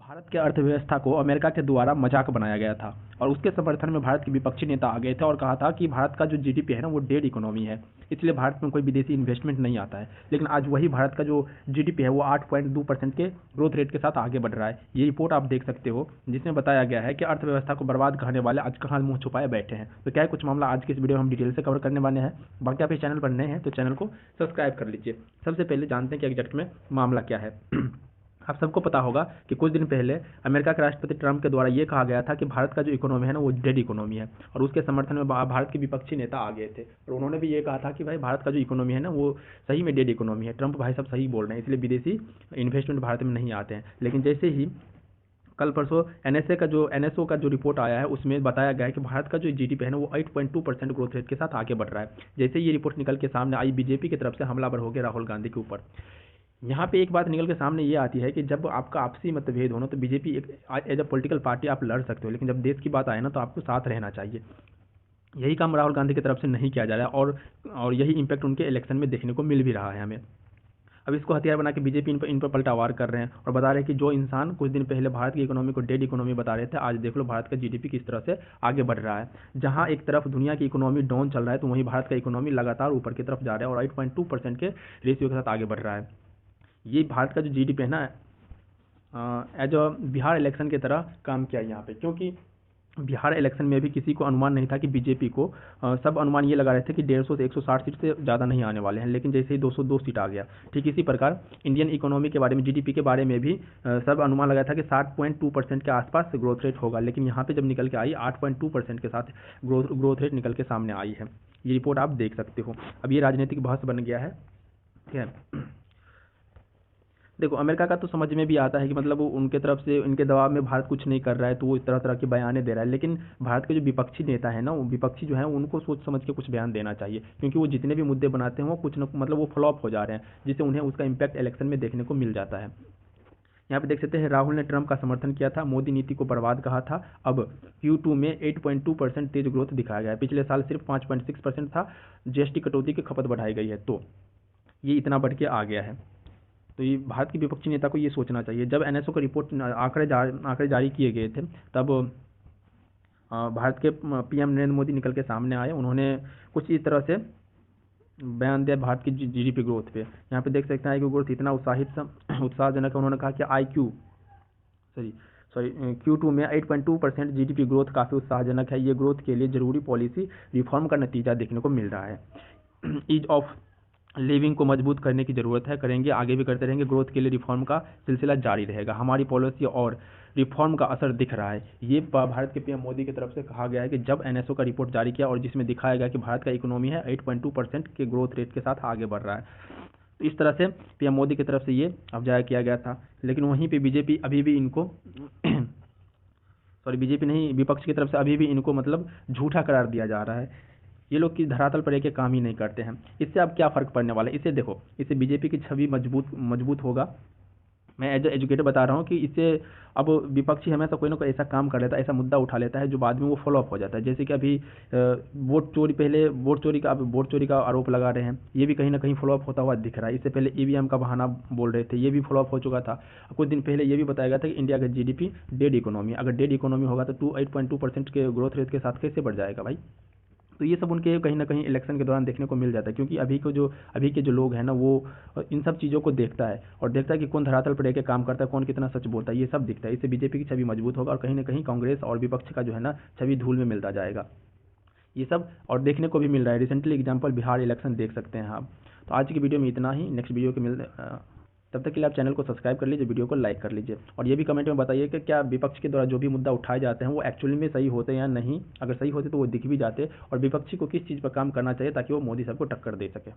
भारत की अर्थव्यवस्था को अमेरिका के द्वारा मजाक बनाया गया था और उसके समर्थन में भारत के विपक्षी नेता आ गए थे और कहा था कि भारत का जो जीडीपी है ना वो डेड इकोनॉमी है, इसलिए भारत में कोई विदेशी इन्वेस्टमेंट नहीं आता है। लेकिन आज वही भारत का जो जीडीपी है वो 8.2% के ग्रोथ रेट के साथ आगे बढ़ रहा है। ये रिपोर्ट आप देख सकते हो जिसमें बताया गया है कि अर्थव्यवस्था को बर्बाद करने वाले आज कहाँ मुंह छुपाए बैठे हैं। तो क्या है कुछ मामला आज के इस वीडियो में हम डिटेल से कवर करने वाले हैं। बाकी आप इस चैनल पर नए हैं तो चैनल को सब्सक्राइब कर लीजिए। सबसे पहले जानते हैं कि एग्जैक्ट में मामला क्या है। आप सबको पता होगा कि कुछ दिन पहले अमेरिका के राष्ट्रपति ट्रंप के द्वारा ये कहा गया था कि भारत का जो इकोनॉमी है ना वो डेड इकोनॉमी है और उसके समर्थन में भारत के विपक्षी नेता आ गए थे और उन्होंने भी ये कहा था कि भाई भारत का जो इकोनॉमी है ना वो सही में डेड इकोनॉमी है। ट्रंप भाई सब सही बोल रहे हैं, इसलिए विदेशी इन्वेस्टमेंट भारत में नहीं आते हैं। लेकिन जैसे ही कल परसों एनएसओ का जो रिपोर्ट आया है उसमें बताया गया है कि भारत का जो जीडीपी है ना वो 8.2% ग्रोथ रेट के साथ आगे बढ़ रहा है। जैसे ये रिपोर्ट निकल के सामने आई, बीजेपी की तरफ से हमलावर हो गया राहुल गांधी के ऊपर। यहाँ पे एक बात निकल के सामने ये आती है कि जब आपका आपसी मतभेद हो ना तो बीजेपी एक एज अ पॉलिटिकल पार्टी आप लड़ सकते हो, लेकिन जब देश की बात आए ना तो आपको साथ रहना चाहिए। यही काम राहुल गांधी की तरफ से नहीं किया जा रहा है और यही इम्पैक्ट उनके इलेक्शन में देखने को मिल भी रहा है हमें। अब इसको हथियार बना के बीजेपी इन पर पलटावार कर रहे हैं और बता रहे हैं कि जो इंसान कुछ दिन पहले भारत की इकोनॉमी को डेड इकोनॉमी बता रहे थे, आज देख लो भारत का जीडीपी किस तरह से आगे बढ़ रहा है। जहां एक तरफ दुनिया की इकोनॉमी डाउन चल रहा है तो वहीं भारत का इकोनॉमी लगातार ऊपर की तरफ जा रहा है और 8.2% के रेशियो के साथ आगे बढ़ रहा है। ये भारत का जो जीडीपी है ना एज अ बिहार इलेक्शन की तरह काम किया यहाँ पे, क्योंकि बिहार इलेक्शन में भी किसी को अनुमान नहीं था कि बीजेपी को सब अनुमान ये लगा रहे थे कि 150 से 160 सीट से ज़्यादा नहीं आने वाले हैं, लेकिन जैसे ही 202 सीट आ गया। ठीक इसी प्रकार इंडियन इकोनॉमी के बारे में, जीडीपी के बारे में भी सब अनुमान लगाया था कि 60.2% के आसपास ग्रोथ रेट होगा, लेकिन यहाँ पे जब निकल के आई 8.2% के साथ ग्रोथ रेट निकल के सामने आई है। ये रिपोर्ट आप देख सकते हो। अब ये राजनीतिक बहस बन गया है, ठीक है। देखो अमेरिका का तो समझ में भी आता है कि मतलब वो उनके तरफ से उनके दबाव में भारत कुछ नहीं कर रहा है तो वो इस तरह तरह के बयाने दे रहा है। लेकिन भारत के जो विपक्षी नेता है ना, वो विपक्षी जो है उनको सोच समझ के कुछ बयान देना चाहिए, क्योंकि वो जितने भी मुद्दे बनाते हैं वो कुछ न मतलब वो फ्लॉप हो जा रहे हैं, जिससे उन्हें उसका इम्पैक्ट इलेक्शन में देखने को मिल जाता है। यहाँ पे देख सकते हैं राहुल ने ट्रंप का समर्थन किया था, मोदी नीति को बर्बाद कहा था। अब Q2 में 8.2% तेज ग्रोथ दिखाया गया है। पिछले साल सिर्फ 5.6% था। जीएसटी कटौती की खपत बढ़ाई गई है तो ये इतना बढ़ के आ गया है। तो ये भारत के विपक्षी नेता को ये सोचना चाहिए। जब एनएसओ का रिपोर्ट आंकड़े जारी किए गए थे तब भारत के पीएम नरेंद्र मोदी निकल के सामने आए। उन्होंने कुछ इस तरह से बयान दिया भारत की जीडीपी ग्रोथ पे। यहाँ पे देख सकते हैं कि ग्रोथ इतना उत्साहजनक है। उन्होंने कहा कि Q2 में 8.2% जीडीपी ग्रोथ काफ़ी उत्साहजनक है। ये ग्रोथ के लिए जरूरी पॉलिसी रिफॉर्म का नतीजा देखने को मिल रहा है। ईज ऑफ लिविंग को मजबूत करने की ज़रूरत है, करेंगे, आगे भी करते रहेंगे। ग्रोथ के लिए रिफॉर्म का सिलसिला जारी रहेगा। हमारी पॉलिसी और रिफॉर्म का असर दिख रहा है। ये भारत के पीएम मोदी की तरफ से कहा गया है कि जब एनएसओ का रिपोर्ट जारी किया और जिसमें दिखाया गया कि भारत का इकोनॉमी है 8.2% के ग्रोथ रेट के साथ आगे बढ़ रहा है। तो इस तरह से पीएम मोदी की तरफ से ये अवजाया किया गया था। लेकिन वहीं पर बीजेपी अभी भी इनको बीजेपी नहीं, विपक्ष की तरफ से अभी भी इनको मतलब झूठा करार दिया जा रहा है। ये लोग की धरातल पर एक काम ही नहीं करते हैं। इससे अब क्या फ़र्क पड़ने वाला है, इसे देखो, इससे बीजेपी की छवि मजबूत होगा। मैं एज एजुकेटर बता रहा हूँ कि इससे अब विपक्षी हमेशा कोई ना कोई ऐसा काम कर लेता है, ऐसा मुद्दा उठा लेता है जो बाद में वो फॉलो अप हो जाता है। जैसे कि अभी वोट चोरी का आरोप लगा रहे हैं, ये भी कहीं ना कहीं फॉलो अप होता हुआ दिख रहा है। इससे पहले ईवीएम का बहाना बोल रहे थे, ये भी फॉलो अप हो चुका था। कुछ दिन पहले ये भी बताया गया था कि इंडिया का जीडीपी डेड इकोनॉमी, अगर डेड इकोनॉमी होगा तो 8.2% के ग्रोथ रेट के साथ कैसे बढ़ जाएगा भाई। तो ये सब उनके कहीं ना कहीं इलेक्शन के दौरान देखने को मिल जाता है, क्योंकि अभी के जो लोग हैं ना वो इन सब चीज़ों को देखता है और देखता है कि कौन धरातल पर रह काम करता है, कौन कितना सच बोलता है, ये सब दिखता है। इससे बीजेपी की छवि मजबूत होगा और कहीं ना कहीं कांग्रेस और विपक्ष का जो है ना छवि धूल में मिलता जाएगा। ये सब और देखने को भी मिल रहा है। रिसेंटली एग्जाम्पल बिहार इलेक्शन देख सकते हैं आप। तो आज की वीडियो में इतना ही। नेक्स्ट वीडियो के तब तक के लिए आप चैनल को सब्सक्राइब कर लीजिए, वीडियो को लाइक कर लीजिए और ये भी कमेंट में बताइए कि क्या विपक्ष के द्वारा जो भी मुद्दा उठाए जाते हैं वो एक्चुअली में सही होते हैं या नहीं। अगर सही होते तो वो दिख भी जाते और विपक्षी को किस चीज़ पर काम करना चाहिए ताकि वो मोदी साहब को टक्कर दे सके।